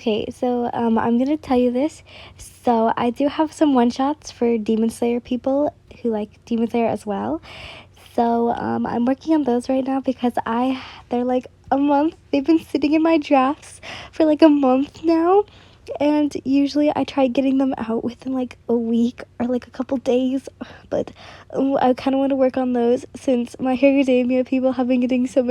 Okay, so I'm gonna tell you this. So I do have some one-shots for Demon Slayer people who like Demon Slayer as well. So I'm working on those right now because they're like a month. They've been sitting in my drafts for like a month now. And usually I try getting them out within like a week or like a couple days, but I kind of want to work on those since My Hero Academia people have been getting so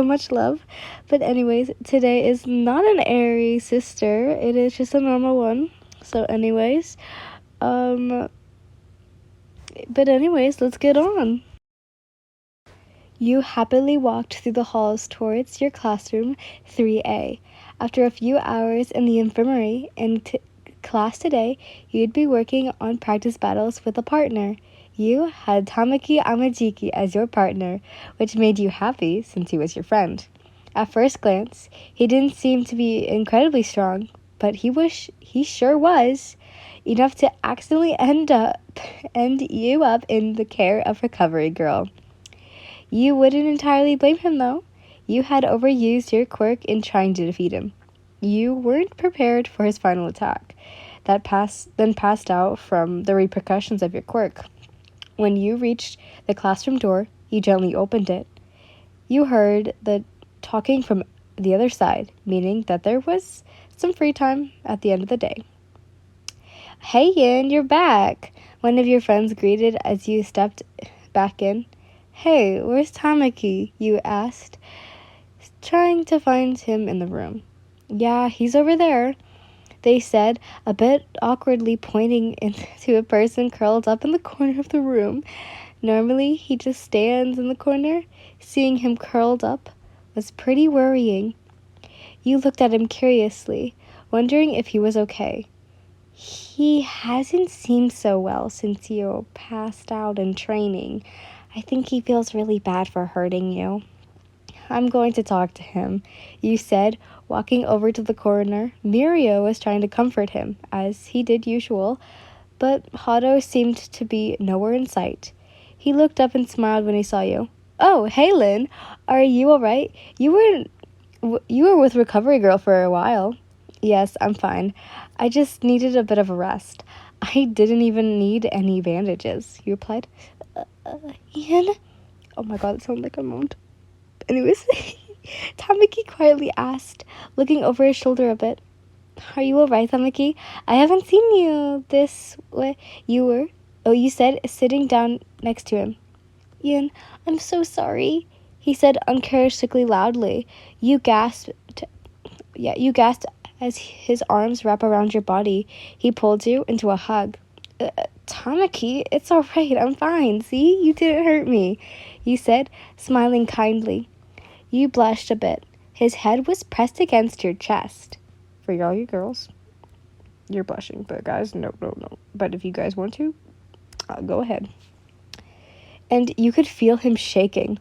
much love. But anyways, today is not an Airy sister, it is just a normal one. So anyways, but anyways, let's get on. You happily walked through the halls towards your classroom 3A. After a few hours in the infirmary class today, you'd be working on practice battles with a partner. You had Tamaki Amajiki as your partner, which made you happy since he was your friend. At first glance, he didn't seem to be incredibly strong, but he sure was. Enough to accidentally end you up in the care of Recovery Girl. You wouldn't entirely blame him, though. You had overused your quirk in trying to defeat him. You weren't prepared for his final attack, then passed out from the repercussions of your quirk. When you reached the classroom door, you gently opened it. You heard the talking from the other side, meaning that there was some free time at the end of the day. Hey Yin, you're back! One of your friends greeted as you stepped back in. Hey, where's Tamaki? You asked, trying to find him in the room. Yeah, he's over there, they said, a bit awkwardly pointing to a person curled up in the corner of the room. Normally, he just stands in the corner. Seeing him curled up was pretty worrying. You looked at him curiously, wondering if he was okay. He hasn't seemed so well since you passed out in training. I think he feels really bad for hurting you. I'm going to talk to him, you said, walking over to the corner. Mirio was trying to comfort him, as he did usual, but Hado seemed to be nowhere in sight. He looked up and smiled when he saw you. Oh, hey Lynn, are you alright? You were with Recovery Girl for a while. Yes, I'm fine. I just needed a bit of a rest. I didn't even need any bandages, you replied. Ian? Oh my god, it sounded like I moaned. Anyways, Tamaki quietly asked, looking over his shoulder a bit. Are you alright, Tamaki? I haven't seen you this way. You said, sitting down next to him. Ian, I'm so sorry, he said uncharacteristically loudly. You gasped as his arms wrapped around your body. He pulled you into a hug. Tamaki, it's alright, I'm fine. See, you didn't hurt me, you said, smiling kindly. You blushed a bit. His head was pressed against your chest. For all you girls, you're blushing, but guys, no. But if you guys want to, go ahead. And you could feel him shaking.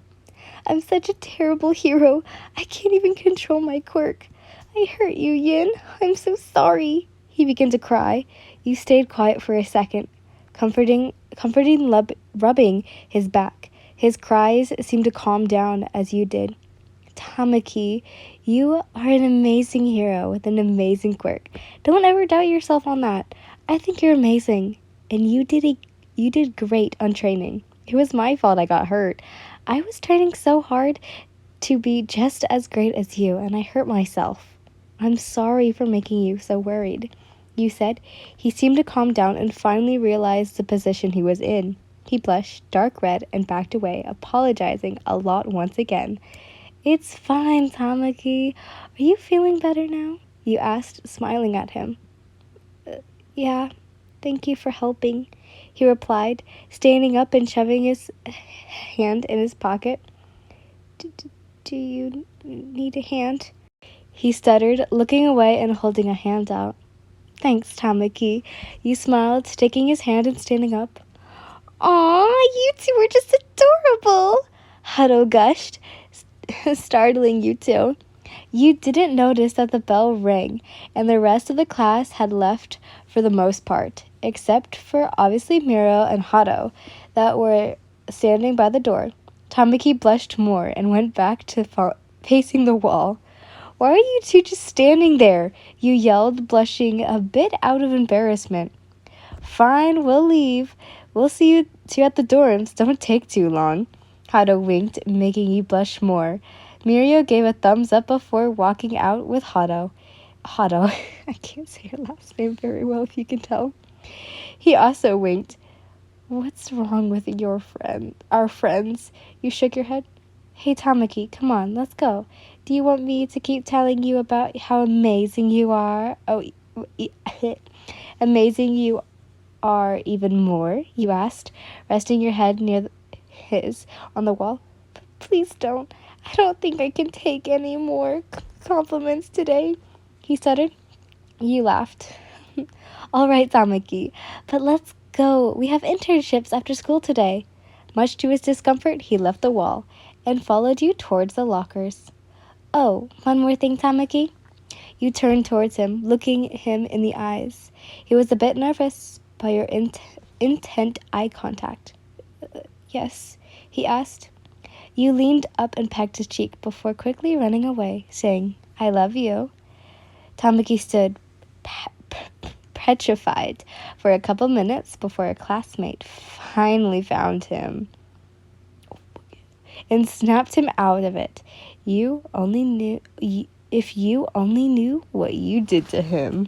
I'm such a terrible hero. I can't even control my quirk. I hurt you, Yin. I'm so sorry. He began to cry. You stayed quiet for a second, rubbing his back. His cries seemed to calm down as you did. Tamaki, you are an amazing hero with an amazing quirk. Don't ever doubt yourself on that. I think you're amazing, and you did great on training. It was my fault I got hurt. I was training so hard to be just as great as you, and I hurt myself. I'm sorry for making you so worried, you said. He seemed to calm down and finally realized the position he was in. He blushed dark red and backed away, apologizing a lot once again. It's fine, Tamaki. Are you feeling better now? You asked, smiling at him. Yeah, thank you for helping, he replied, standing up and shoving his hand in his pocket. Do you need a hand? He stuttered, looking away and holding a hand out. Thanks, Tamaki. You smiled, taking his hand and standing up. Aw, you two are just adorable, Huddle gushed, startling you two. You didn't notice that the bell rang, and the rest of the class had left for the most part, except for obviously Miro and Hado, that were standing by the door. Tamaki blushed more and went back to facing the wall. Why are you two just standing there? You yelled, blushing a bit out of embarrassment. Fine, we'll leave. We'll see you two at the dorms. Don't take too long. Hado winked, making you blush more. Mirio gave a thumbs up before walking out with Hado. Hado, I can't say her last name very well if you can tell. He also winked. What's wrong with our friends? You shook your head. Hey Tamaki, come on, let's go. Do you want me to keep telling you about how amazing you are? Amazing you are even more? You asked, resting your head near his on the wall. Please don't. I don't think I can take any more compliments today, he stuttered. You laughed. All right, Tamaki, but let's go. We have internships after school today. Much to his discomfort, he left the wall and followed you towards the lockers. Oh, one more thing, Tamaki. You turned towards him, looking him in the eyes. He was a bit nervous by your intent eye contact. Yes, he asked. You leaned up and pecked his cheek before quickly running away, saying, I love you. Tamaki stood petrified for a couple minutes before a classmate finally found him and snapped him out of it. If you only knew what you did to him.